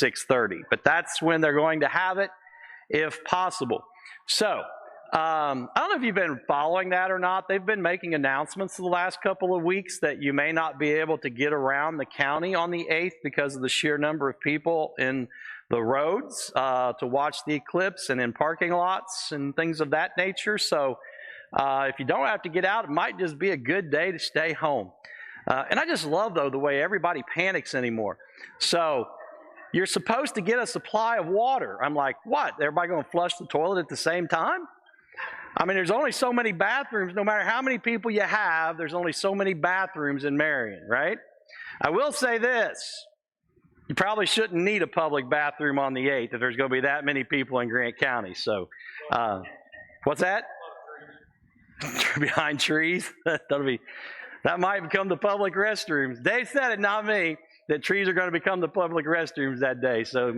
6:30. But that's when they're going to have it, if possible. So, I don't know if you've been following that or not. They've been making announcements the last couple of weeks that you may not be able to get around the county on the 8th because of the sheer number of people in the roads to watch the eclipse and in parking lots and things of that nature. So if you don't have to get out, it might just be a good day to stay home. And I just love, though, the way everybody panics anymore. So you're supposed to get a supply of water. I'm like, what? Everybody going to flush the toilet at the same time? I mean, there's only so many bathrooms. No matter how many people you have, there's only so many bathrooms in Marion, right? I will say this. You probably shouldn't need a public bathroom on the 8th if there's going to be that many people in Grant County. So, what's that? Behind trees? That might become the public restrooms. Dave said it, not me, that trees are going to become the public restrooms that day. So it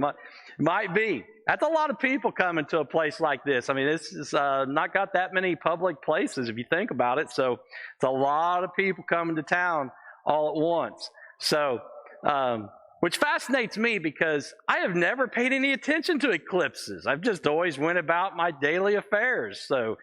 might be. That's a lot of people coming to a place like this. I mean, this is not got that many public places if you think about it. So it's a lot of people coming to town all at once. So, which fascinates me because I have never paid any attention to eclipses. I've just always went about my daily affairs. So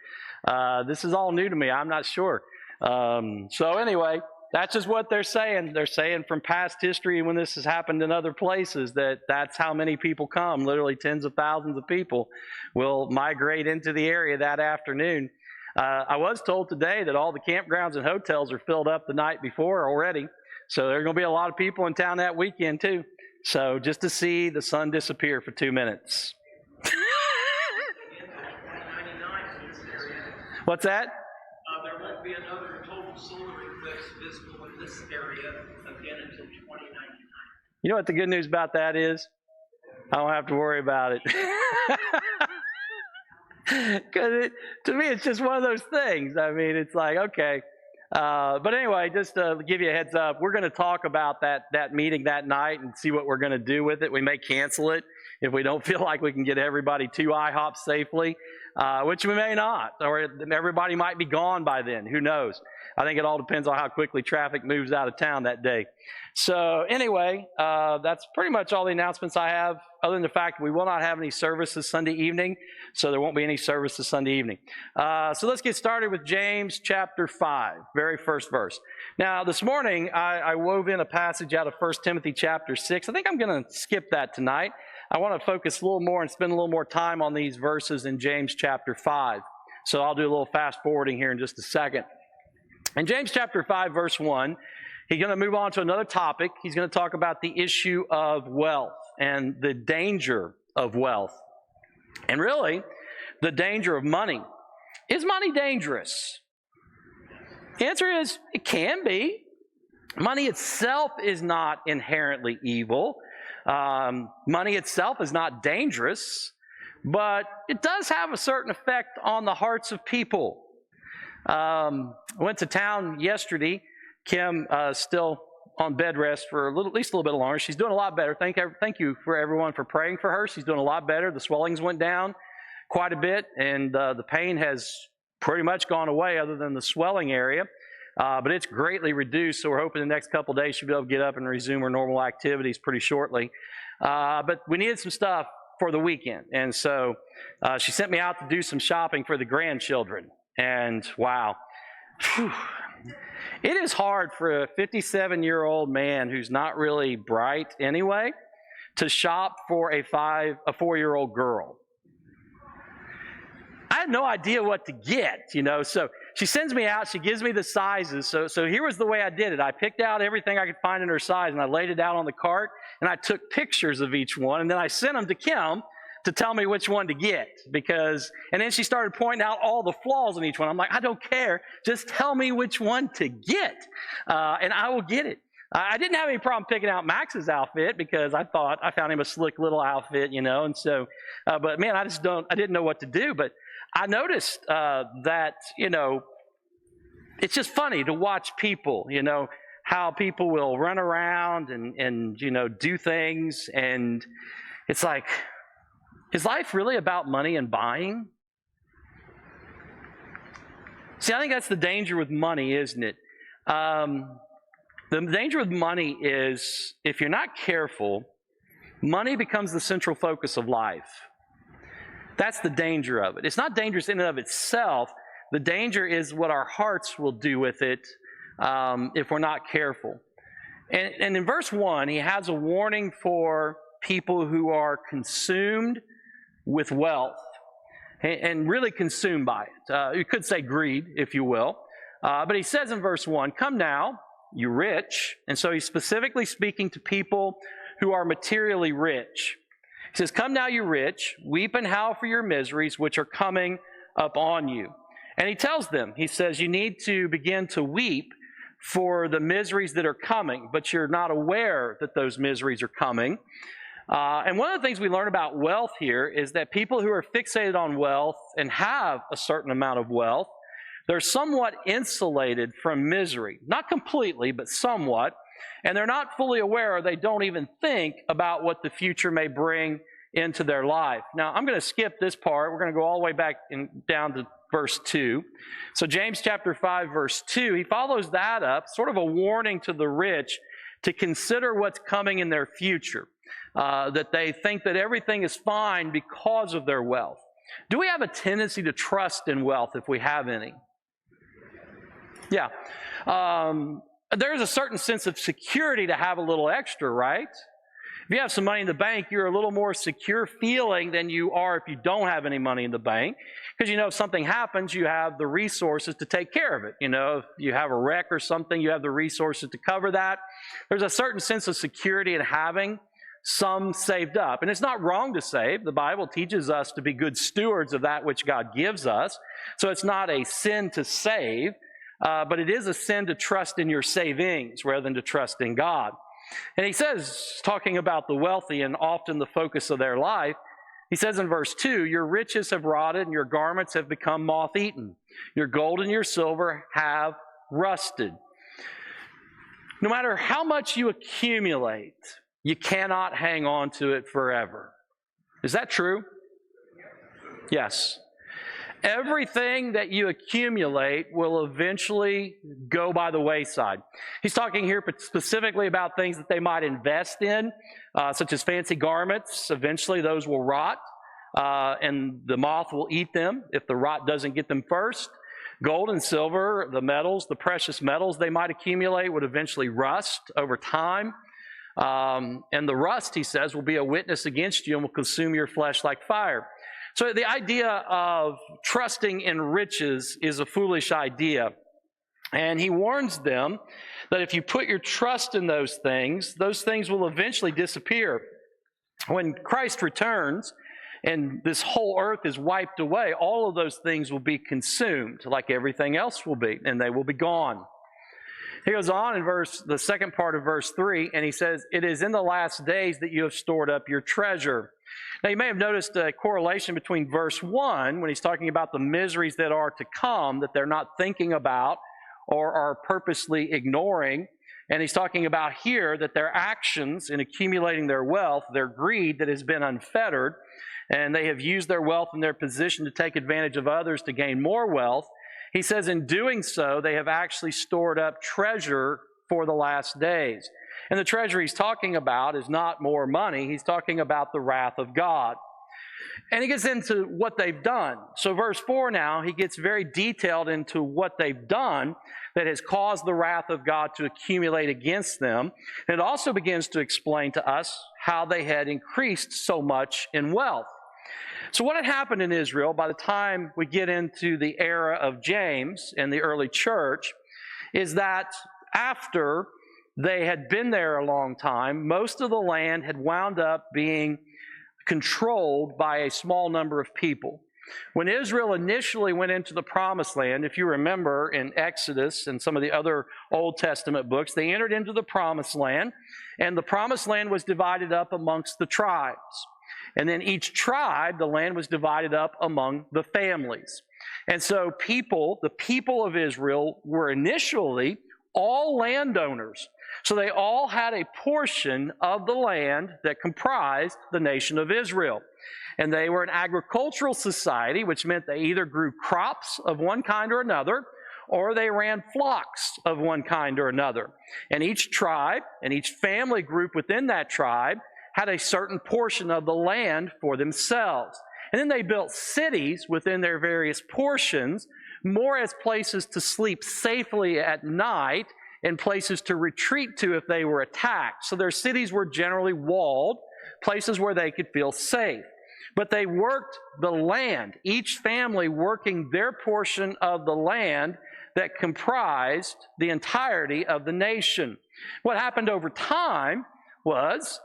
this is all new to me. I'm not sure. So anyway, that's just what they're saying. They're saying from past history when this has happened in other places that that's how many people come. Literally tens of thousands of people will migrate into the area that afternoon. I was told today that all the campgrounds and hotels are filled up the night before already. So there are going to be a lot of people in town that weekend too. So just to see the sun disappear for 2 minutes. What's that? There won't be another total solar eclipse visible in this area again until 2099. You know what the good news about that is? I don't have to worry about it. Because to me, it's just one of those things. I mean, it's like, okay. But anyway, just to give you a heads up, we're going to talk about that meeting that night and see what we're going to do with it. We may cancel it if we don't feel like we can get everybody to IHOP safely, which we may not, or everybody might be gone by then. Who knows? I think it all depends on how quickly traffic moves out of town that day. So anyway, that's pretty much all the announcements I have, other than the fact we will not have any services Sunday evening, so there won't be any services Sunday evening. So let's get started with James chapter 5, very first verse. Now, this morning, I wove in a passage out of 1 Timothy chapter 6. I think I'm going to skip that tonight. I want to focus a little more and spend a little more time on these verses in James chapter 5. So I'll do a little fast forwarding here in just a second. In James chapter 5, verse 1, he's going to move on to another topic. He's going to talk about the issue of wealth and the danger of wealth. And really, the danger of money. Is money dangerous? The answer is, it can be. Money itself is not inherently evil. Money itself is not dangerous, but it does have a certain effect on the hearts of people. I went to town yesterday. Kim still on bed rest for at least a little bit longer. She's doing a lot better. Thank you for everyone for praying for her. She's doing a lot better. The swellings went down quite a bit, and the pain has pretty much gone away other than the swelling area. But it's greatly reduced, so we're hoping the next couple of days she'll be able to get up and resume her normal activities pretty shortly. But we needed some stuff for the weekend, and so she sent me out to do some shopping for the grandchildren. And wow, it is hard for a 57-year-old man who's not really bright anyway to shop for a 4-year-old girl. I had no idea what to get, so she sends me out, she gives me the sizes. So here was the way I did it. I picked out everything I could find in her size, and I laid it out on the cart, and I took pictures of each one, and then I sent them to Kim to tell me which one to get, and then she started pointing out all the flaws in each one. I'm like, I don't care, just tell me which one to get, and I will get it. I didn't have any problem picking out Max's outfit because I found him a slick little outfit, and so, but man, I didn't know what to do, but I noticed that, it's just funny to watch people, how people will run around and do things, and it's like, is life really about money and buying? See, I think that's the danger with money, isn't it? The danger with money is if you're not careful, Money becomes the central focus of life. That's the danger of it. It's not dangerous in and of itself. The danger is what our hearts will do with it if we're not careful. And in verse 1, he has a warning for people who are consumed with wealth and really consumed by it. You could say greed, if you will. But he says in verse 1, "Come now, you rich." And so he's specifically speaking to people who are materially rich. He says, "Come now, you rich, weep and howl for your miseries which are coming upon you." And he tells them, he says, you need to begin to weep for the miseries that are coming, but you're not aware that those miseries are coming. And one of the things we learn about wealth here is that people who are fixated on wealth and have a certain amount of wealth, they're somewhat insulated from misery. Not completely, but somewhat. And they're not fully aware, or they don't even think about what the future may bring into their life. Now, I'm going to skip this part. We're going to go all the way back down to verse 2. So James chapter 5, verse 2, he follows that up, sort of a warning to the rich to consider what's coming in their future, that they think that everything is fine because of their wealth. Do we have a tendency to trust in wealth if we have any? Yeah. There's a certain sense of security to have a little extra, right? If you have some money in the bank, you're a little more secure feeling than you are if you don't have any money in the bank. Because you know, if something happens, you have the resources to take care of it. You know, if you have a wreck or something, you have the resources to cover that. There's a certain sense of security in having some saved up. And it's not wrong to save. The Bible teaches us to be good stewards of that which God gives us. So it's not a sin to save. But it is a sin to trust in your savings rather than to trust in God. And he says, talking about the wealthy and often the focus of their life, he says in verse 2, "Your riches have rotted and your garments have become moth-eaten. Your gold and your silver have rusted." No matter how much you accumulate, you cannot hang on to it forever. Is that true? Yes. Everything that you accumulate will eventually go by the wayside. He's talking here specifically about things that they might invest in, such as fancy garments. Eventually those will rot, and the moth will eat them if the rot doesn't get them first. Gold and silver, the metals, the precious metals they might accumulate would eventually rust over time. And the rust, he says, will be a witness against you and will consume your flesh like fire. So the idea of trusting in riches is a foolish idea. And he warns them that if you put your trust in those things will eventually disappear. When Christ returns and this whole earth is wiped away, all of those things will be consumed like everything else will be, and they will be gone. He goes on in the second part of verse 3, and he says, "It is in the last days that you have stored up your treasure." Now, you may have noticed a correlation between verse 1, when he's talking about the miseries that are to come, that they're not thinking about or are purposely ignoring. And he's talking about here that their actions in accumulating their wealth, their greed that has been unfettered, and they have used their wealth and their position to take advantage of others to gain more wealth. He says in doing so, they have actually stored up treasure for the last days. And the treasure he's talking about is not more money. He's talking about the wrath of God. And he gets into what they've done. So verse 4 now, he gets very detailed into what they've done that has caused the wrath of God to accumulate against them. And it also begins to explain to us how they had increased so much in wealth. So what had happened in Israel by the time we get into the era of James and the early church is that after they had been there a long time, most of the land had wound up being controlled by a small number of people. When Israel initially went into the Promised Land, if you remember in Exodus and some of the other Old Testament books, they entered into the Promised Land, and the Promised Land was divided up amongst the tribes. And then each tribe, the land was divided up among the families. And so the people of Israel were initially all landowners. So they all had a portion of the land that comprised the nation of Israel. And they were an agricultural society, which meant they either grew crops of one kind or another, or they ran flocks of one kind or another. And each tribe and each family group within that tribe had a certain portion of the land for themselves. And then they built cities within their various portions, more as places to sleep safely at night and places to retreat to if they were attacked. So their cities were generally walled, places where they could feel safe. But they worked the land, each family working their portion of the land that comprised the entirety of the nation. What happened over time was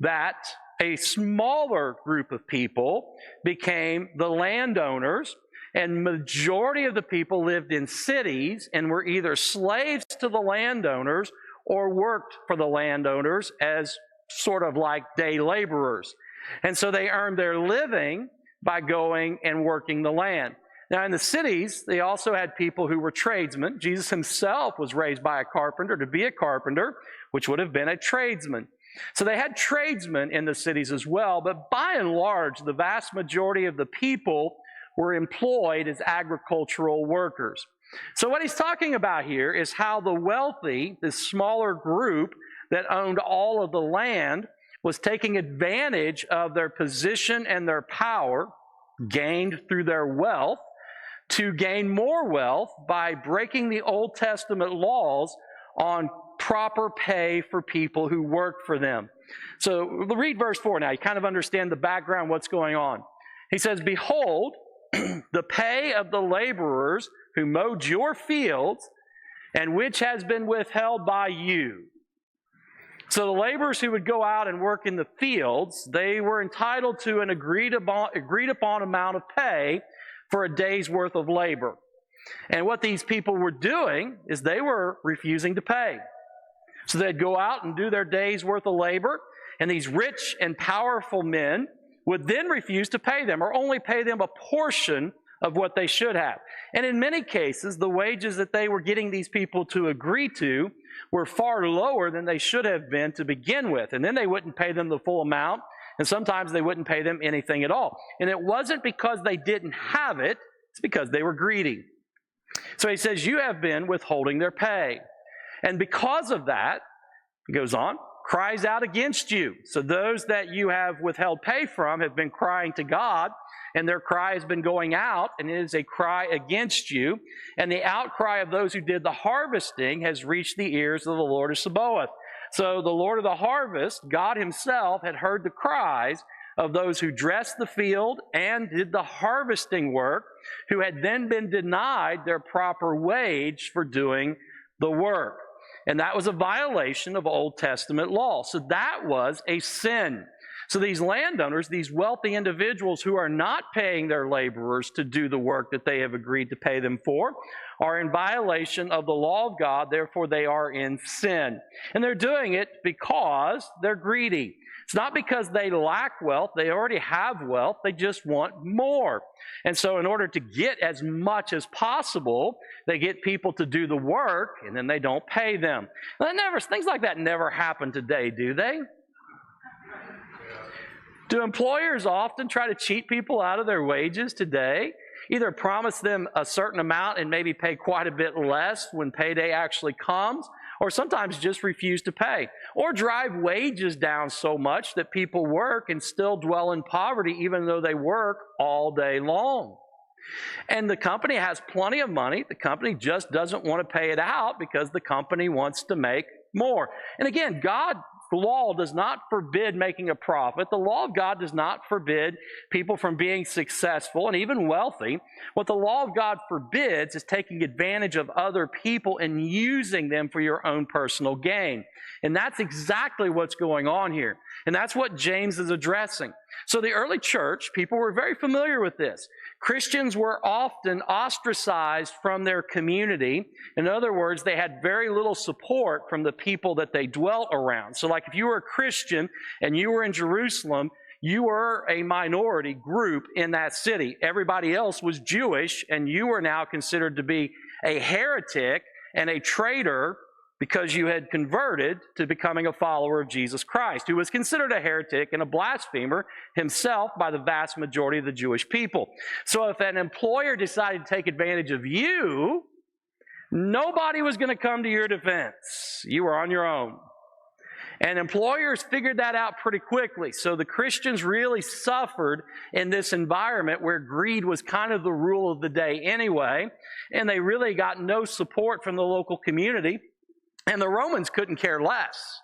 that a smaller group of people became the landowners, and majority of the people lived in cities and were either slaves to the landowners or worked for the landowners as sort of like day laborers. And so they earned their living by going and working the land. Now, in the cities, they also had people who were tradesmen. Jesus himself was raised by a carpenter to be a carpenter, which would have been a tradesman. So they had tradesmen in the cities as well, but by and large, the vast majority of the people were employed as agricultural workers. So what he's talking about here is how the wealthy, this smaller group that owned all of the land, was taking advantage of their position and their power, gained through their wealth, to gain more wealth by breaking the Old Testament laws on proper pay for people who worked for them. So we'll read verse 4 now. You kind of understand the background, what's going on. He says, "Behold, the pay of the laborers who mowed your fields, and which has been withheld by you." So the laborers who would go out and work in the fields, they were entitled to an agreed upon amount of pay for a day's worth of labor. And what these people were doing is they were refusing to pay. So they'd go out and do their day's worth of labor, and these rich and powerful men would then refuse to pay them or only pay them a portion of what they should have. And in many cases, the wages that they were getting these people to agree to were far lower than they should have been to begin with. And then they wouldn't pay them the full amount, and sometimes they wouldn't pay them anything at all. And it wasn't because they didn't have it, it's because they were greedy. So he says, you have been withholding their pay. And because of that, he goes on, cries out against you. So those that you have withheld pay from have been crying to God, and their cry has been going out, and it is a cry against you. And the outcry of those who did the harvesting has reached the ears of the Lord of Sabaoth. So the Lord of the harvest, God himself, had heard the cries of those who dressed the field and did the harvesting work, who had then been denied their proper wage for doing the work. And that was a violation of Old Testament law. So that was a sin. So these landowners, these wealthy individuals who are not paying their laborers to do the work that they have agreed to pay them for, are in violation of the law of God, therefore they are in sin. And they're doing it because they're greedy. It's not because they lack wealth, they already have wealth, they just want more. And so in order to get as much as possible, they get people to do the work, and then they don't pay them. Things like that never happen today, do they? Do employers often try to cheat people out of their wages today? Either promise them a certain amount and maybe pay quite a bit less when payday actually comes, or sometimes just refuse to pay, or drive wages down so much that people work and still dwell in poverty even though they work all day long. And the company has plenty of money. The company just doesn't want to pay it out because the company wants to make more. And again, the law does not forbid making a profit. The law of God does not forbid people from being successful and even wealthy. What the law of God forbids is taking advantage of other people and using them for your own personal gain. And that's exactly what's going on here. And that's what James is addressing. So the early church, people were very familiar with this. Christians were often ostracized from their community. In other words, they had very little support from the people that they dwelt around. So like if you were a Christian and you were in Jerusalem, you were a minority group in that city. Everybody else was Jewish, and you were now considered to be a heretic and a traitor because you had converted to becoming a follower of Jesus Christ, who was considered a heretic and a blasphemer himself by the vast majority of the Jewish people. So if an employer decided to take advantage of you, nobody was going to come to your defense. You were on your own. And employers figured that out pretty quickly. So the Christians really suffered in this environment where greed was kind of the rule of the day anyway, and they really got no support from the local community, and the Romans couldn't care less.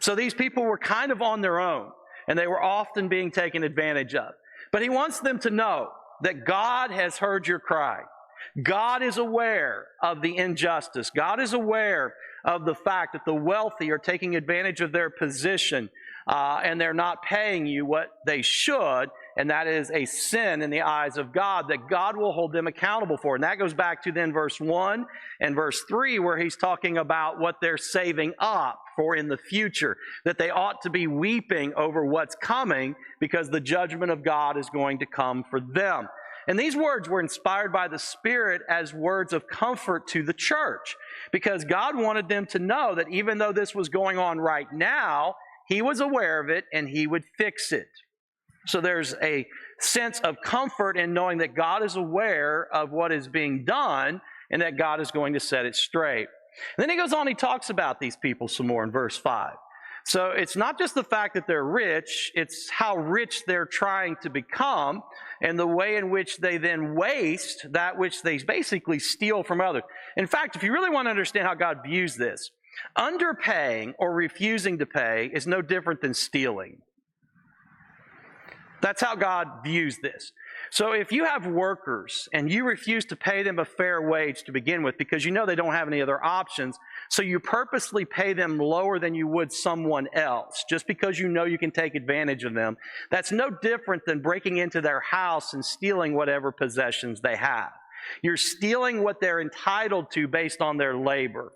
So these people were kind of on their own, and they were often being taken advantage of. But he wants them to know that God has heard your cry. God is aware of the injustice. God is aware of the fact that the wealthy are taking advantage of their position and they're not paying you what they should, and that is a sin in the eyes of God that God will hold them accountable for. And that goes back to then verse 1 and verse 3 where he's talking about what they're saving up for in the future, that they ought to be weeping over what's coming because the judgment of God is going to come for them. And these words were inspired by the Spirit as words of comfort to the church, because God wanted them to know that even though this was going on right now, He was aware of it and He would fix it. So there's a sense of comfort in knowing that God is aware of what is being done and that God is going to set it straight. And then he goes on, he talks about these people some more in verse 5. So it's not just the fact that they're rich, it's how rich they're trying to become and the way in which they then waste that which they basically steal from others. In fact, if you really want to understand how God views this, underpaying or refusing to pay is no different than stealing. That's how God views this. So if you have workers and you refuse to pay them a fair wage to begin with because you know they don't have any other options, so you purposely pay them lower than you would someone else just because you know you can take advantage of them, that's no different than breaking into their house and stealing whatever possessions they have. You're stealing what they're entitled to based on their labor.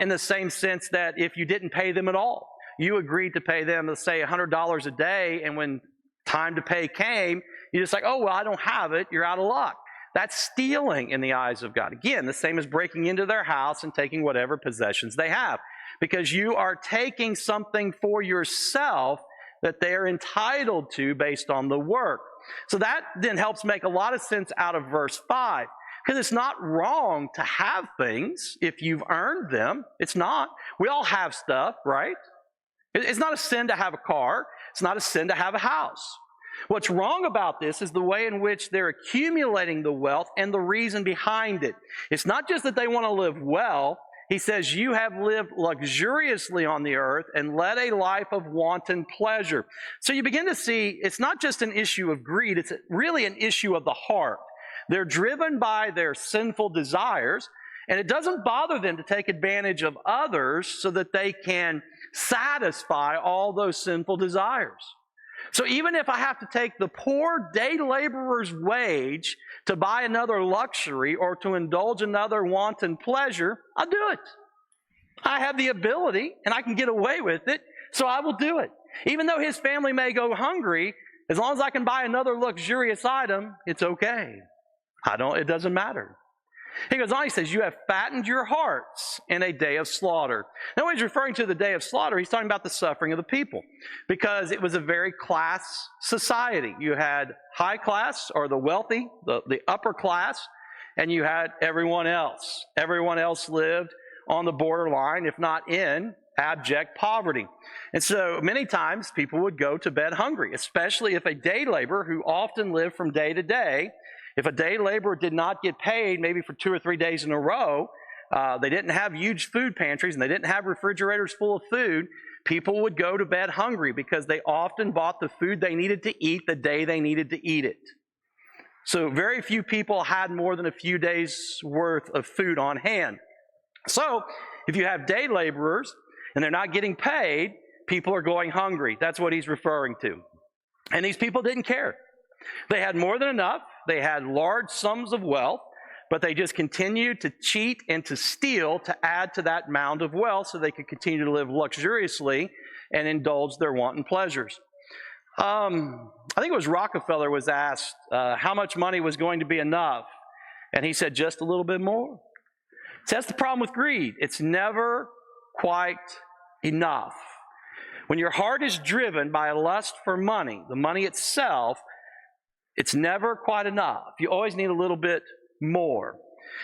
In the same sense that if you didn't pay them at all, you agreed to pay them, let's say, $100 a day, and when time to pay came, you're just like, oh, well, I don't have it. You're out of luck. That's stealing in the eyes of God. Again, the same as breaking into their house and taking whatever possessions they have, because you are taking something for yourself that they are entitled to based on the work. So that then helps make a lot of sense out of verse 5, because it's not wrong to have things if you've earned them. It's not. We all have stuff, right? It's not a sin to have a car. It's not a sin to have a house. What's wrong about this is the way in which they're accumulating the wealth and the reason behind it. It's not just that they want to live well. He says, you have lived luxuriously on the earth and led a life of wanton pleasure. So you begin to see it's not just an issue of greed. It's really an issue of the heart. They're driven by their sinful desires, and it doesn't bother them to take advantage of others so that they can satisfy all those sinful desires. So even if I have to take the poor day laborer's wage to buy another luxury or to indulge another wanton pleasure, I'll do it. I have the ability and I can get away with it, so I will do it. Even though his family may go hungry, as long as I can buy another luxurious item, it's okay. It doesn't matter. He goes on, he says, you have fattened your hearts in a day of slaughter. Now, when he's referring to the day of slaughter, he's talking about the suffering of the people, because it was a very class society. You had high class, or the wealthy, the upper class, and you had everyone else. Everyone else lived on the borderline, if not in abject poverty. And so many times people would go to bed hungry, especially if a day laborer who often lived from day to day, if a day laborer did not get paid maybe for 2 or 3 days in a row, they didn't have huge food pantries and they didn't have refrigerators full of food, people would go to bed hungry because they often bought the food they needed to eat the day they needed to eat it. So very few people had more than a few days' worth of food on hand. So if you have day laborers and they're not getting paid, people are going hungry. That's what he's referring to. And these people didn't care. They had more than enough. They had large sums of wealth, but they just continued to cheat and to steal to add to that mound of wealth so they could continue to live luxuriously and indulge their wanton pleasures. I think it was Rockefeller was asked how much money was going to be enough, and he said just a little bit more. So that's the problem with greed. It's never quite enough. When your heart is driven by a lust for money, the money itself, it's never quite enough. You always need a little bit more.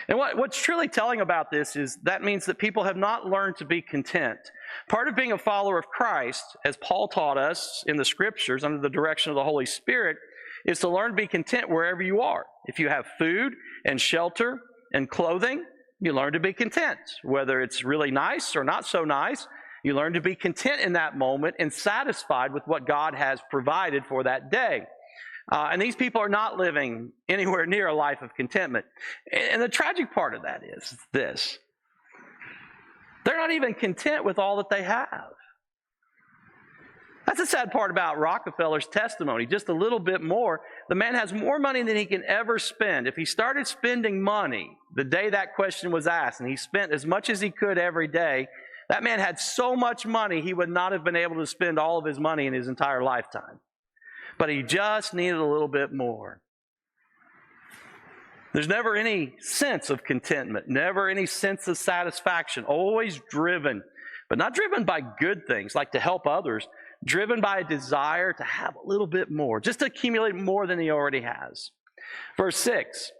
And what's truly telling about this is that means that people have not learned to be content. Part of being a follower of Christ, as Paul taught us in the Scriptures under the direction of the Holy Spirit, is to learn to be content wherever you are. If you have food and shelter and clothing, you learn to be content. Whether it's really nice or not so nice, you learn to be content in that moment and satisfied with what God has provided for that day. And these people are not living anywhere near a life of contentment. And the tragic part of that is this. They're not even content with all that they have. That's the sad part about Rockefeller's testimony, just a little bit more. The man has more money than he can ever spend. If he started spending money the day that question was asked, and he spent as much as he could every day, that man had so much money he would not have been able to spend all of his money in his entire lifetime. But he just needed a little bit more. There's never any sense of contentment, never any sense of satisfaction, always driven, but not driven by good things like to help others, driven by a desire to have a little bit more, just to accumulate more than he already has. Verse 6,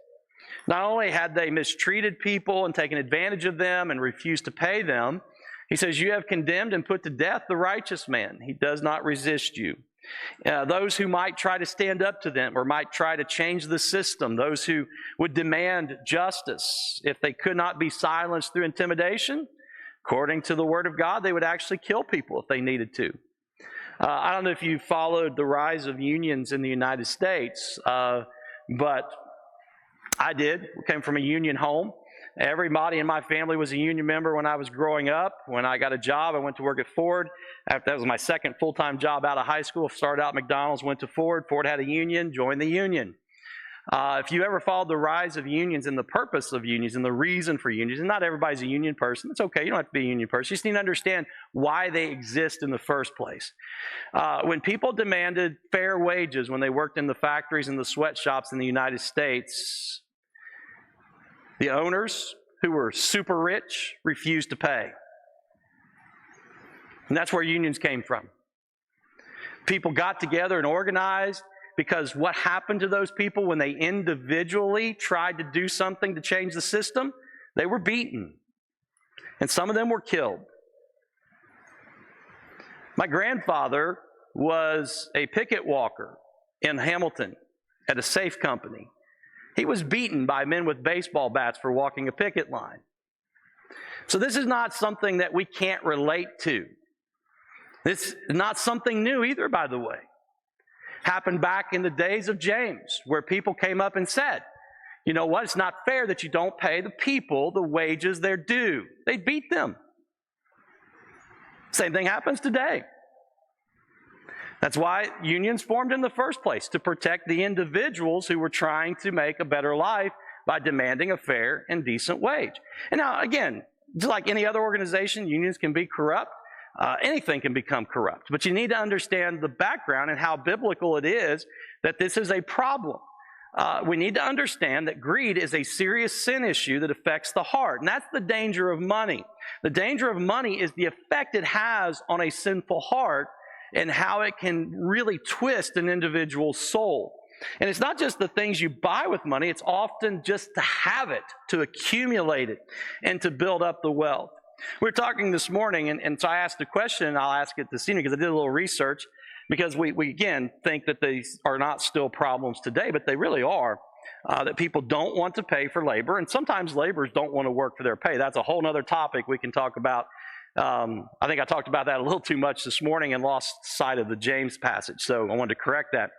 not only had they mistreated people and taken advantage of them and refused to pay them, he says, you have condemned and put to death the righteous man. He does not resist you. Those who might try to stand up to them or might try to change the system, those who would demand justice, if they could not be silenced through intimidation, according to the Word of God, they would actually kill people if they needed to. I don't know if you followed the rise of unions in the United States, but I did. We came from a union home. Everybody in my family was a union member when I was growing up. When I got a job, I went to work at Ford. That was my second full-time job out of high school. Started out at McDonald's, went to Ford. Ford had a union, joined the union. If you ever followed the rise of unions and the purpose of unions and the reason for unions, and not everybody's a union person. It's okay. You don't have to be a union person. You just need to understand why they exist in the first place. When people demanded fair wages when they worked in the factories and the sweatshops in the United States, the owners, who were super rich, refused to pay. And that's where unions came from. People got together and organized because what happened to those people when they individually tried to do something to change the system? They were beaten. And some of them were killed. My grandfather was a picket walker in Hamilton at a safe company. He was beaten by men with baseball bats for walking a picket line. So this is not something that we can't relate to. It's not something new either, by the way. Happened back in the days of James, where people came up and said, you know what, it's not fair that you don't pay the people the wages they're due. They beat them. Same thing happens today. That's why unions formed in the first place, to protect the individuals who were trying to make a better life by demanding a fair and decent wage. And now, again, just like any other organization, unions can be corrupt. Anything can become corrupt. But you need to understand the background and how biblical it is that this is a problem. We need to understand that greed is a serious sin issue that affects the heart. And that's the danger of money. The danger of money is the effect it has on a sinful heart and how it can really twist an individual's soul. And it's not just the things you buy with money, it's often just to have it, to accumulate it, and to build up the wealth. We were talking this morning, and so I asked a question, and I'll ask it this evening because I did a little research, because we again think that these are not still problems today, but they really are, that people don't want to pay for labor, and sometimes laborers don't want to work for their pay. That's a whole other topic we can talk about. I think I talked about that a little too much this morning and lost sight of the James passage, so I wanted to correct that.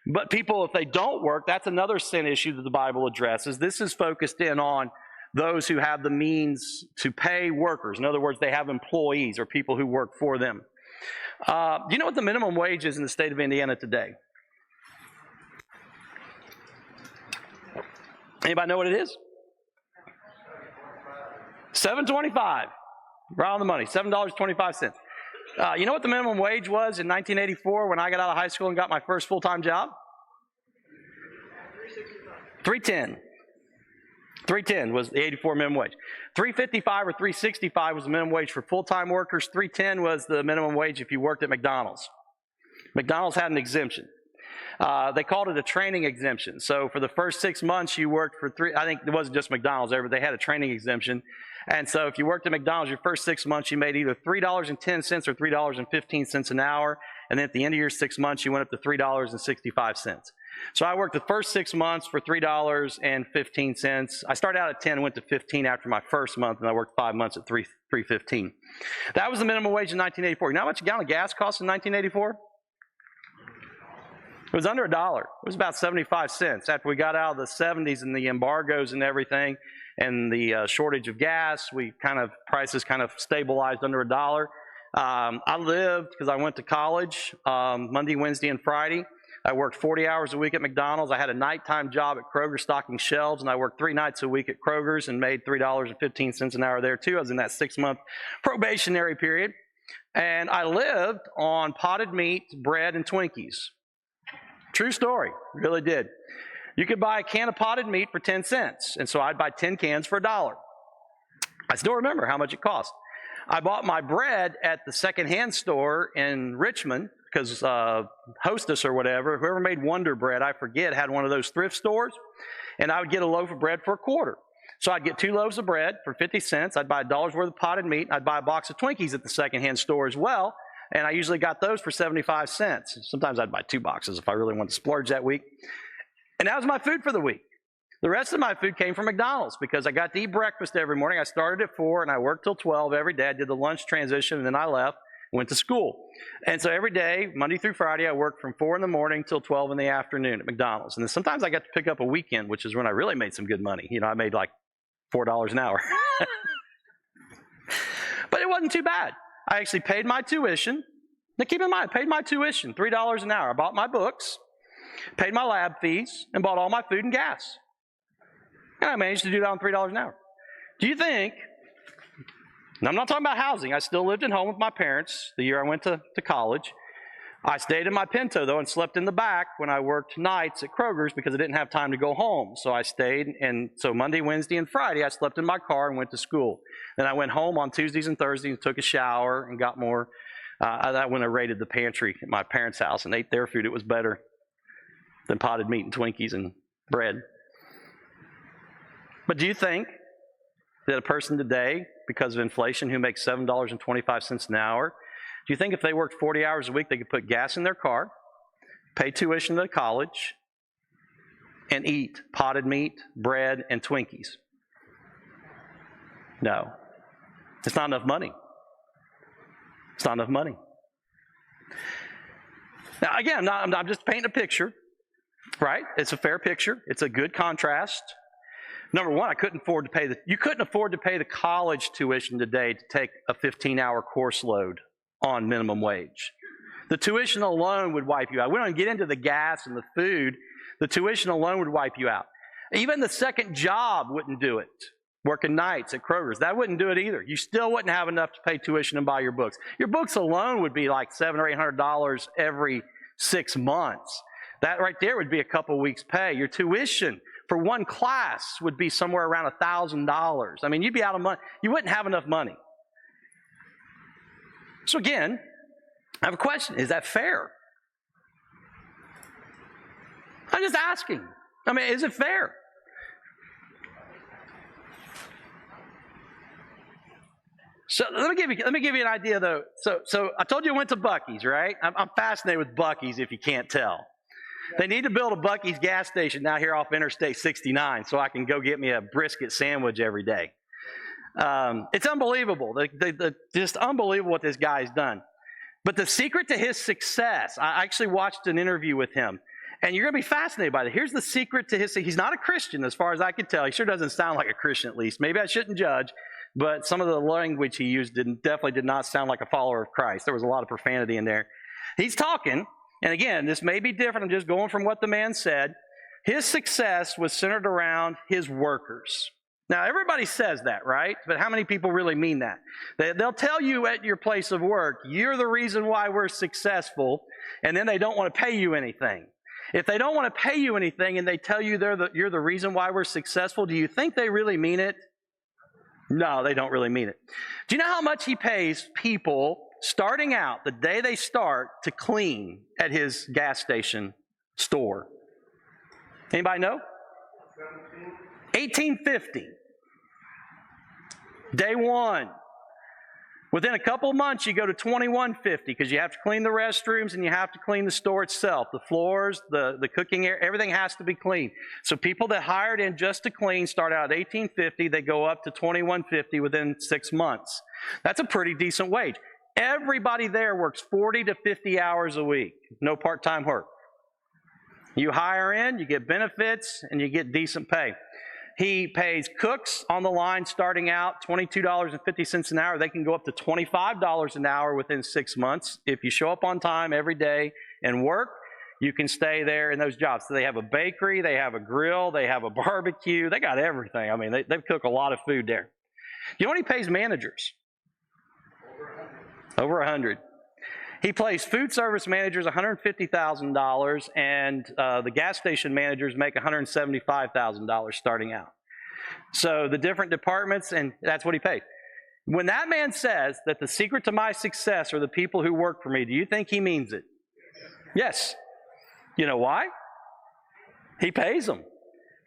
But people, if they don't work, that's another sin issue that the Bible addresses. This is focused in on those who have the means to pay workers. In other words, they have employees or people who work for them. Do you know what the minimum wage is in the state of Indiana today? Anybody know what it is? $7.25. Right on the money, $7.25. You know what the minimum wage was in 1984 when I got out of high school and got my first full-time job? $3.10. $3.10 was the 84 minimum wage. $3.55 or $3.65 was the minimum wage for full-time workers. $3.10 was the minimum wage if you worked at McDonald's. McDonald's had an exemption. They called it a training exemption. So for the first 6 months you worked for I think it wasn't just McDonald's ever, they had a training exemption. And so if you worked at McDonald's your first 6 months, you made either $3.10 or $3.15 an hour. And then at the end of your 6 months, you went up to $3.65. So I worked the first 6 months for $3.15. I started out at 10 and went to 15 after my first month, and I worked 5 months at $3.15. That was the minimum wage in 1984. You know how much a gallon of gas cost in 1984? It was under $1. It was about 75 cents. After we got out of the 70s and the embargoes and everything, and the shortage of gas, prices kind of stabilized under $1. I lived, because I went to college, Monday, Wednesday, and Friday. I worked 40 hours a week at McDonald's. I had a nighttime job at Kroger stocking shelves, and I worked 3 nights a week at Kroger's and made $3.15 an hour there too. I was in that 6-month probationary period. And I lived on potted meat, bread, and Twinkies. True story, really did. You could buy a can of potted meat for 10 cents, and so I'd buy 10 cans for $1. I still remember how much it cost. I bought my bread at the secondhand store in Richmond, because Hostess or whatever, whoever made Wonder Bread, I forget, had one of those thrift stores, and I would get a loaf of bread for $0.25. So I'd get 2 loaves of bread for 50 cents, I'd buy $1 worth of potted meat, I'd buy a box of Twinkies at the secondhand store as well, and I usually got those for 75 cents. Sometimes I'd buy 2 boxes if I really wanted to splurge that week. And that was my food for the week. The rest of my food came from McDonald's because I got to eat breakfast every morning. I started at 4 and I worked till 12 every day. I did the lunch transition and then I left, went to school. And so every day, Monday through Friday, I worked from 4 in the morning till 12 in the afternoon at McDonald's. And then sometimes I got to pick up a weekend, which is when I really made some good money. You know, I made like $4 an hour. But it wasn't too bad. I actually paid my tuition. Now keep in mind, I paid my tuition, $3 an hour. I bought my books, paid my lab fees, and bought all my food and gas. And I managed to do that on $3 an hour. Do you think, and I'm not talking about housing, I still lived at home with my parents the year I went to college. I stayed in my Pinto, though, and slept in the back when I worked nights at Kroger's because I didn't have time to go home. So I stayed, and so Monday, Wednesday, and Friday, I slept in my car and went to school. Then I went home on Tuesdays and Thursdays and took a shower and got more. That when I raided the pantry at my parents' house and ate their food. It was better than potted meat and Twinkies and bread. But do you think that a person today, because of inflation, who makes $7.25 an hour, do you think if they worked 40 hours a week, they could put gas in their car, pay tuition to college, and eat potted meat, bread, and Twinkies? No. It's not enough money. It's not enough money. Now, again, I'm just painting a picture, right? It's a fair picture. It's a good contrast. Number one, you couldn't afford to pay the college tuition today to take a 15-hour course load on minimum wage. The tuition alone would wipe you out. We don't even get into the gas and the food. The tuition alone would wipe you out. Even the second job wouldn't do it. Working nights at Kroger's, that wouldn't do it either. You still wouldn't have enough to pay tuition and buy your books. Your books alone would be like $700 or $800 every 6 months. That right there would be a couple weeks' pay. Your tuition for one class would be somewhere around $1,000. I mean, you'd be out of money. You wouldn't have enough money. So again, I have a question. Is that fair? I'm just asking. I mean, is it fair? So let me give you an idea, though. So I told you I went to Buc-ee's, right? I'm fascinated with Buc-ee's, if you can't tell. They need to build a Buc-ee's gas station now here off Interstate 69 so I can go get me a brisket sandwich every day. It's unbelievable. Just unbelievable what this guy's done. But the secret to his success, I actually watched an interview with him, and you're going to be fascinated by it. Here's the secret to he's not a Christian as far as I can tell. He sure doesn't sound like a Christian, at least. Maybe I shouldn't judge, but some of the language he used definitely did not sound like a follower of Christ. There was a lot of profanity in there. He's talking, and again, this may be different. I'm just going from what the man said. His success was centered around his workers. Now, everybody says that, right? But how many people really mean that? They'll tell you at your place of work, you're the reason why we're successful, and then they don't want to pay you anything. If they don't want to pay you anything and they tell you you're the reason why we're successful, do you think they really mean it? No, they don't really mean it. Do you know how much he pays people starting out, the day they start, to clean at his gas station store? Anybody know? 1850. Day one. Within a couple of months, you go to 2150 because you have to clean the restrooms and you have to clean the store itself. The floors, the cooking area, everything has to be clean. So people that hired in just to clean start out at 1850. They go up to 2150 within 6 months. That's a pretty decent wage. Everybody there works 40 to 50 hours a week. No part-time work. You hire in, you get benefits, and you get decent pay. He pays cooks on the line starting out $22.50 an hour. They can go up to $25 an hour within 6 months. If you show up on time every day and work, you can stay there in those jobs. So they have a bakery, they have a grill, they have a barbecue. They got everything. I mean, they cook a lot of food there. You know what he pays managers? Over 100. He pays food service managers $150,000, and the gas station managers make $175,000 starting out. So the different departments, and that's what he paid. When that man says that the secret to my success are the people who work for me, do you think he means it? Yes. You know why? He pays them.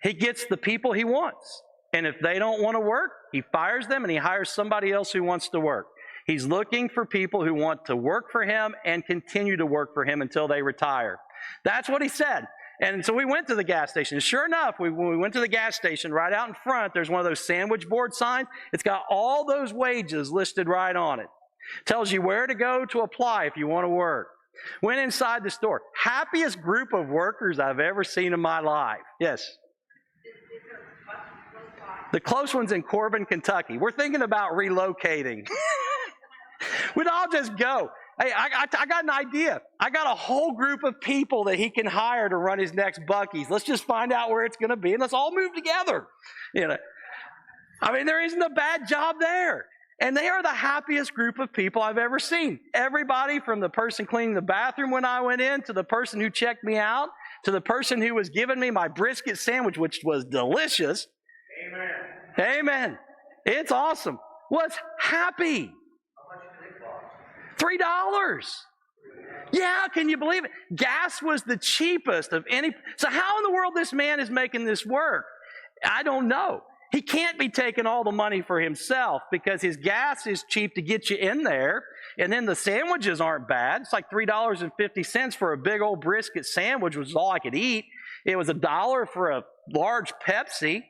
He gets the people he wants. And if they don't want to work, he fires them and he hires somebody else who wants to work. He's looking for people who want to work for him and continue to work for him until they retire. That's what he said. And so we went to the gas station. And sure enough, when we went to the gas station, right out in front, there's one of those sandwich board signs. It's got all those wages listed right on it. Tells you where to go to apply if you want to work. Went inside the store. Happiest group of workers I've ever seen in my life. Yes? The close one's in Corbin, Kentucky. We're thinking about relocating. We'd all just go. Hey, I got an idea. I got a whole group of people that he can hire to run his next Buc-ee's. Let's just find out where it's going to be, and let's all move together. You know, I mean, there isn't a bad job there. And they are the happiest group of people I've ever seen. Everybody from the person cleaning the bathroom when I went in, to the person who checked me out, to the person who was giving me my brisket sandwich, which was delicious. Amen. Amen. It's awesome. Was happy. $3. Yeah, can you believe it? Gas was the cheapest of any. So how in the world this man is making this work? I don't know. He can't be taking all the money for himself because his gas is cheap to get you in there. And then the sandwiches aren't bad. It's like $3.50 for a big old brisket sandwich, which was all I could eat. It was $1 for a large Pepsi.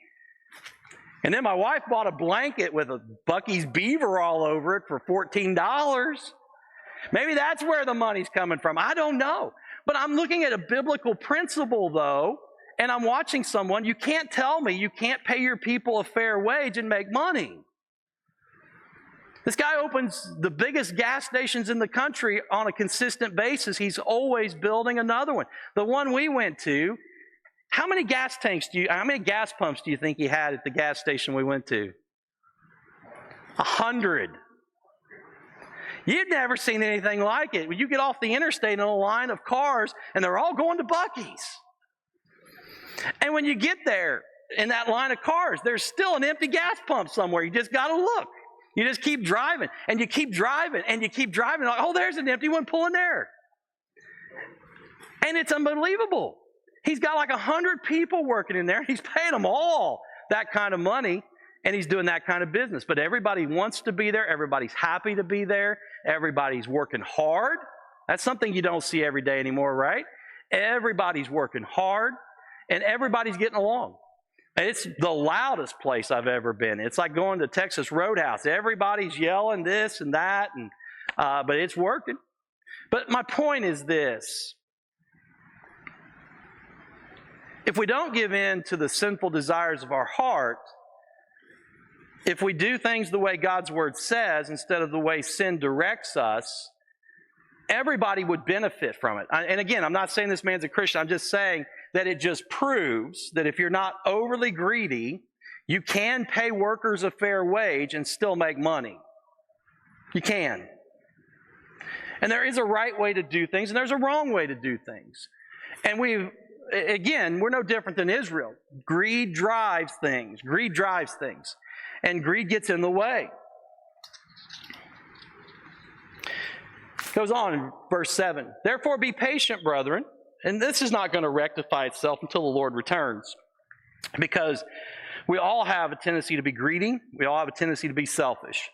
And then my wife bought a blanket with a Buc-ee's beaver all over it for $14. Maybe that's where the money's coming from. I don't know. But I'm looking at a biblical principle, though, and I'm watching someone. You can't tell me you can't pay your people a fair wage and make money. This guy opens the biggest gas stations in the country on a consistent basis. He's always building another one. The one we went to, how many gas pumps do you think he had at the gas station we went to? 100. You've never seen anything like it. When you get off the interstate in a line of cars, and they're all going to Buc-ee's. And when you get there in that line of cars, there's still an empty gas pump somewhere. You just got to look. You just keep driving, and you keep driving, and you keep driving. Like, oh, there's an empty one pulling there. And it's unbelievable. He's got like 100 people working in there. He's paying them all that kind of money, and he's doing that kind of business. But everybody wants to be there. Everybody's happy to be there. Everybody's working hard. That's something you don't see every day anymore, right? Everybody's working hard, and everybody's getting along. It's the loudest place I've ever been. It's like going to Texas Roadhouse. Everybody's yelling this and that, but it's working. But my point is this. If we don't give in to the sinful desires of our heart, if we do things the way God's Word says instead of the way sin directs us, everybody would benefit from it. And again, I'm not saying this man's a Christian. I'm just saying that it just proves that if you're not overly greedy, you can pay workers a fair wage and still make money. You can. And there is a right way to do things, and there's a wrong way to do things. And we're no different than Israel. Greed drives things. Greed drives things. And greed gets in the way. Goes on in verse 7. Therefore be patient, brethren, And this is not going to rectify itself until the Lord returns, because we all have a tendency to be greedy. We all have a tendency to be selfish.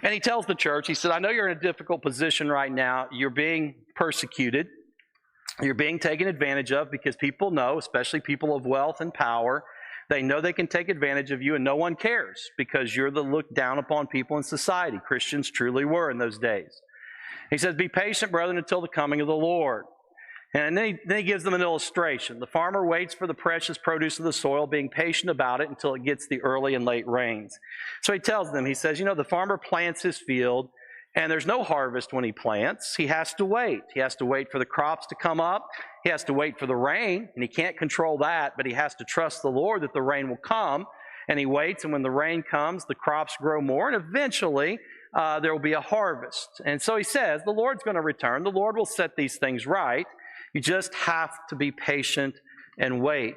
And he tells the church, he said, I know you're in a difficult position right now. You're being persecuted. You're being taken advantage of because people know, especially people of wealth and power, they know they can take advantage of you, and no one cares because you're the looked down upon people in society. Christians truly were in those days. He says, be patient, brethren, until the coming of the Lord. And then he gives them an illustration. The farmer waits for the precious produce of the soil, being patient about it until it gets the early and late rains. So he tells them, he says, the farmer plants his field, and there's no harvest when he plants. He has to wait. He has to wait for the crops to come up. He has to wait for the rain, and he can't control that, but he has to trust the Lord that the rain will come. And he waits, and when the rain comes, the crops grow more, and eventually there will be a harvest. And so he says, the Lord's going to return. The Lord will set these things right. You just have to be patient and wait.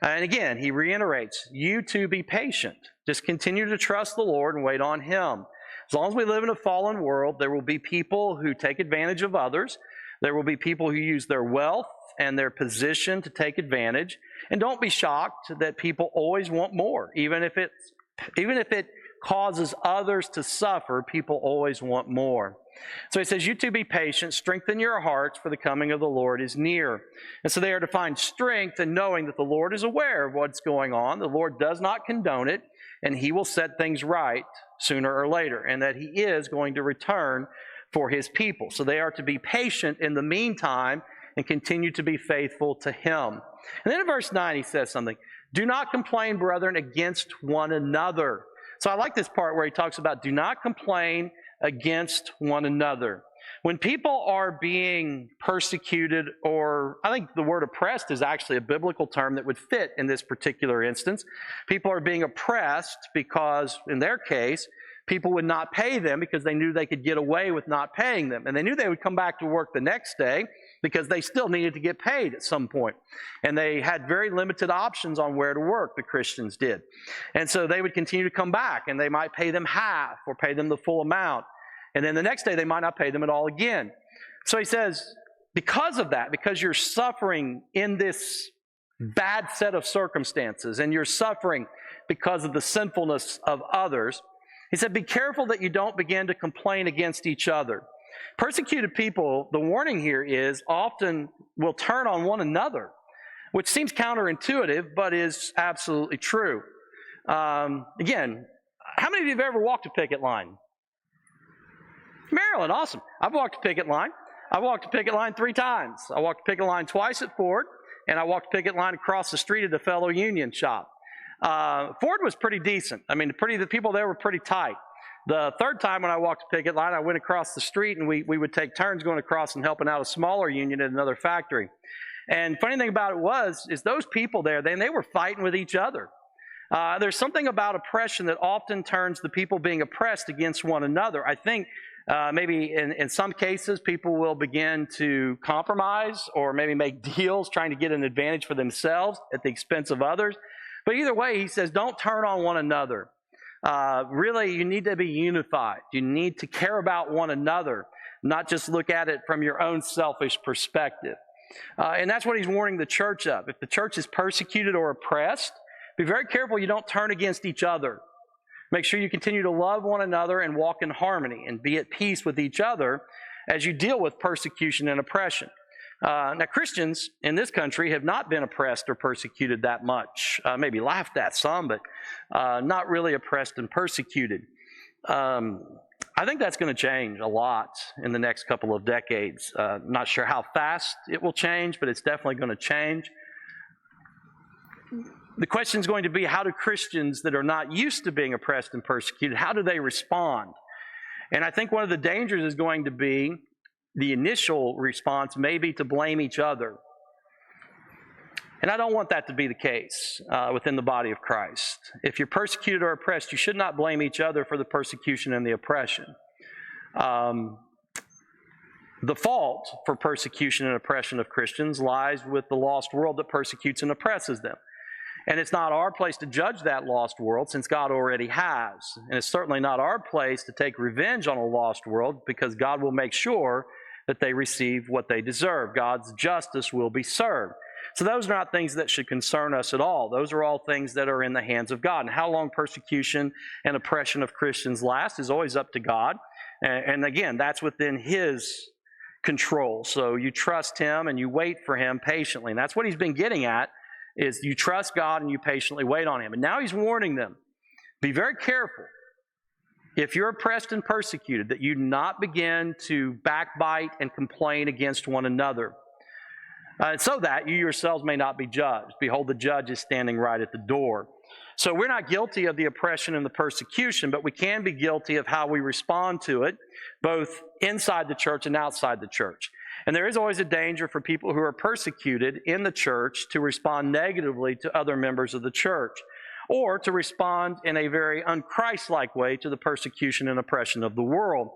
And again, he reiterates, you too be patient. Just continue to trust the Lord and wait on him. As long as we live in a fallen world, there will be people who take advantage of others. There will be people who use their wealth and their position to take advantage. And don't be shocked that people always want more. Even if it causes others to suffer, people always want more. So he says, you too be patient, strengthen your hearts, for the coming of the Lord is near. And so they are to find strength in knowing that the Lord is aware of what's going on. The Lord does not condone it, and he will set things right sooner or later, and that he is going to return for his people. So they are to be patient in the meantime and continue to be faithful to him. And then in verse 9 he says something, do not complain, brethren, against one another. So I like this part where he talks about do not complain against one another. When people are being persecuted, or I think the word oppressed is actually a biblical term that would fit in this particular instance. People are being oppressed because, in their case, people would not pay them because they knew they could get away with not paying them. And they knew they would come back to work the next day because they still needed to get paid at some point. And they had very limited options on where to work, the Christians did. And so they would continue to come back, and they might pay them half or pay them the full amount. And then the next day they might not pay them at all again. So he says, because of that, because you're suffering in this bad set of circumstances, and you're suffering because of the sinfulness of others, he said, be careful that you don't begin to complain against each other. Persecuted people, the warning here is, often will turn on one another, which seems counterintuitive, but is absolutely true. Again, how many of you have ever walked a picket line? Maryland, awesome. I've walked a picket line. I walked a picket line 3 times. I walked a picket line twice at Ford, and I walked a picket line across the street at a fellow union shop. Ford was pretty decent. I mean, the people there were pretty tight. The third time when I walked a picket line, I went across the street, and we would take turns going across and helping out a smaller union at another factory. And funny thing about it is those people there, they were fighting with each other. There's something about oppression that often turns the people being oppressed against one another. I think maybe in some cases people will begin to compromise or maybe make deals trying to get an advantage for themselves at the expense of others. But either way, he says, don't turn on one another. Really, you need to be unified. You need to care about one another, not just look at it from your own selfish perspective. And that's what he's warning the church of. If the church is persecuted or oppressed, be very careful you don't turn against each other. Make sure you continue to love one another and walk in harmony and be at peace with each other as you deal with persecution and oppression. Now, Christians in this country have not been oppressed or persecuted that much. Maybe laughed at some, but not really oppressed and persecuted. I think that's going to change a lot in the next couple of decades. Not sure how fast it will change, but it's definitely going to change. The question is going to be, how do Christians that are not used to being oppressed and persecuted, how do they respond? And I think one of the dangers is going to be the initial response may be to blame each other. And I don't want that to be the case within the body of Christ. If you're persecuted or oppressed, you should not blame each other for the persecution and the oppression. The fault for persecution and oppression of Christians lies with the lost world that persecutes and oppresses them. And it's not our place to judge that lost world, since God already has. And it's certainly not our place to take revenge on a lost world, because God will make sure that they receive what they deserve. God's justice will be served. So those are not things that should concern us at all. Those are all things that are in the hands of God. And how long persecution and oppression of Christians last is always up to God. And again, that's within His control. So you trust Him and you wait for Him patiently. And that's what He's been getting at, is you trust God and you patiently wait on Him. And now He's warning them, be very careful. If you're oppressed and persecuted, that you not begin to backbite and complain against one another, so that you yourselves may not be judged. Behold, the judge is standing right at the door. So we're not guilty of the oppression and the persecution, but we can be guilty of how we respond to it, both inside the church and outside the church. And there is always a danger for people who are persecuted in the church to respond negatively to other members of the church, or to respond in a very un-Christ-like way to the persecution and oppression of the world.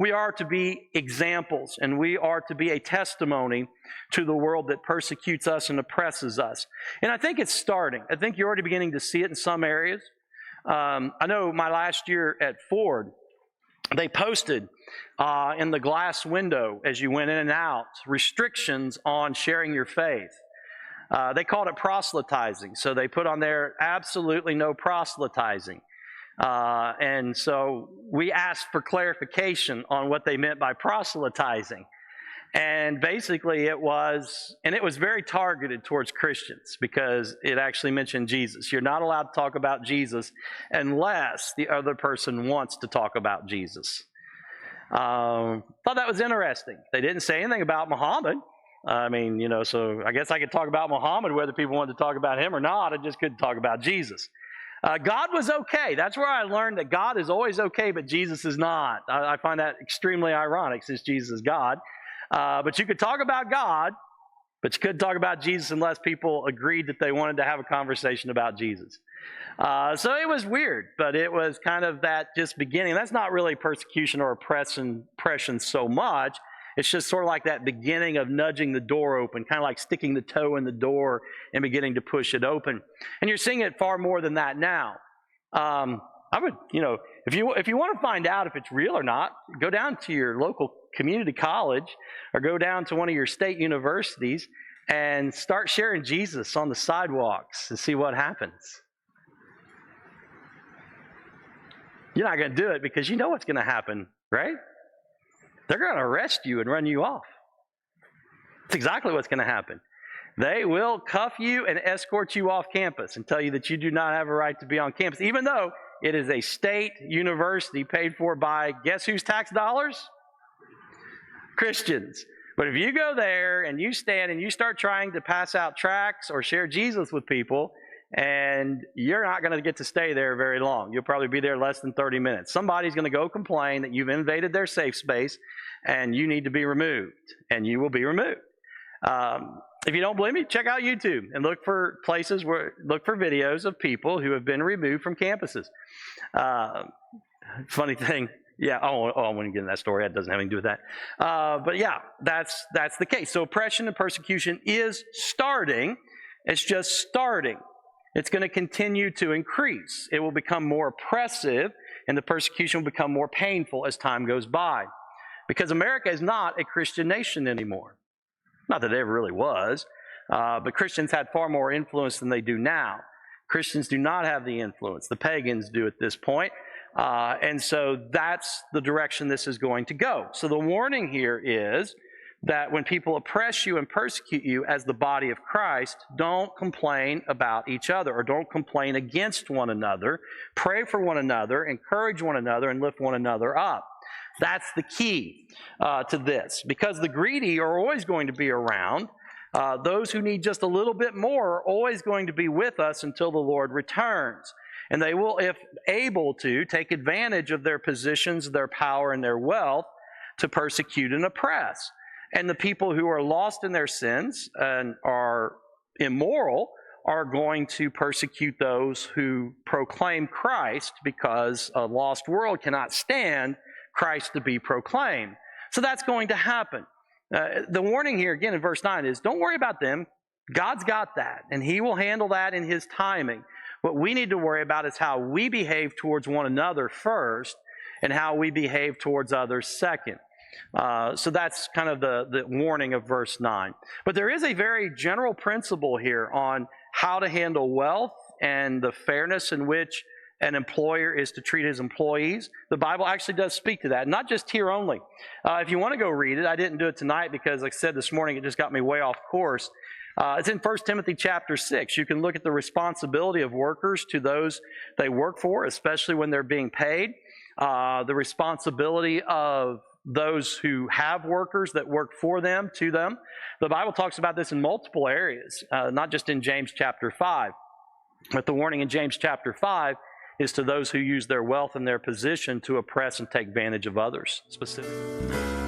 We are to be examples, and we are to be a testimony to the world that persecutes us and oppresses us. And I think it's starting. I think you're already beginning to see it in some areas. I know my last year at Ford, they posted in the glass window as you went in and out restrictions on sharing your faith. They called it proselytizing. So they put on there, absolutely no proselytizing. And so we asked for clarification on what they meant by proselytizing. And basically it was very targeted towards Christians, because it actually mentioned Jesus. You're not allowed to talk about Jesus unless the other person wants to talk about Jesus. Thought that was interesting. They didn't say anything about Muhammad. I mean, so I guess I could talk about Muhammad, whether people wanted to talk about him or not. I just couldn't talk about Jesus. God was okay. That's where I learned that God is always okay, but Jesus is not. I find that extremely ironic, since Jesus is God. But you could talk about God, but you couldn't talk about Jesus unless people agreed that they wanted to have a conversation about Jesus. So it was weird, but it was kind of that just beginning. That's not really persecution or oppression so much. It's just sort of like that beginning of nudging the door open, kind of like sticking the toe in the door and beginning to push it open. And you're seeing it far more than that now. I would, if you want to find out if it's real or not, go down to your local community college or go down to one of your state universities and start sharing Jesus on the sidewalks and see what happens. You're not going to do it because you know what's going to happen, right? They're going to arrest you and run you off. That's exactly what's going to happen. They will cuff you and escort you off campus and tell you that you do not have a right to be on campus, even though it is a state university paid for by, guess whose tax dollars? Christians. But if you go there and you stand and you start trying to pass out tracts or share Jesus with people, and you're not going to get to stay there very long. You'll probably be there less than 30 minutes. Somebody's going to go complain that you've invaded their safe space and you need to be removed, and you will be removed. If you don't believe me, check out YouTube and look for videos of people who have been removed from campuses. Funny thing. Yeah, I want to get into that story. That doesn't have anything to do with that. But yeah, that's the case. So oppression and persecution is starting. It's just starting. It's going to continue to increase. It will become more oppressive, and the persecution will become more painful as time goes by. Because America is not a Christian nation anymore. Not that it ever really was, but Christians had far more influence than they do now. Christians do not have the influence. The pagans do at this point. And so that's the direction this is going to go. So the warning here is that when people oppress you and persecute you as the body of Christ, don't complain about each other, or don't complain against one another. Pray for one another, encourage one another, and lift one another up. That's the key to this, because the greedy are always going to be around. Those who need just a little bit more are always going to be with us until the Lord returns. And they will, if able to, take advantage of their positions, their power, and their wealth to persecute and oppress. And the people who are lost in their sins and are immoral are going to persecute those who proclaim Christ, because a lost world cannot stand Christ to be proclaimed. So that's going to happen. The warning here, again, in verse 9 is, don't worry about them. God's got that, and He will handle that in His timing. What we need to worry about is how we behave towards one another first, and how we behave towards others second. So that's kind of the warning of verse 9. But there is a very general principle here on how to handle wealth and the fairness in which an employer is to treat his employees. The Bible actually does speak to that, not just here only. If you want to go read it, I didn't do it tonight because, like I said this morning, it just got me way off course. It's in 1 Timothy chapter 6. You can look at the responsibility of workers to those they work for, especially when they're being paid. The responsibility of those who have workers that work for them, to them. The Bible talks about this in multiple areas, not just in James chapter 5. But the warning in James chapter 5 is to those who use their wealth and their position to oppress and take advantage of others, specifically.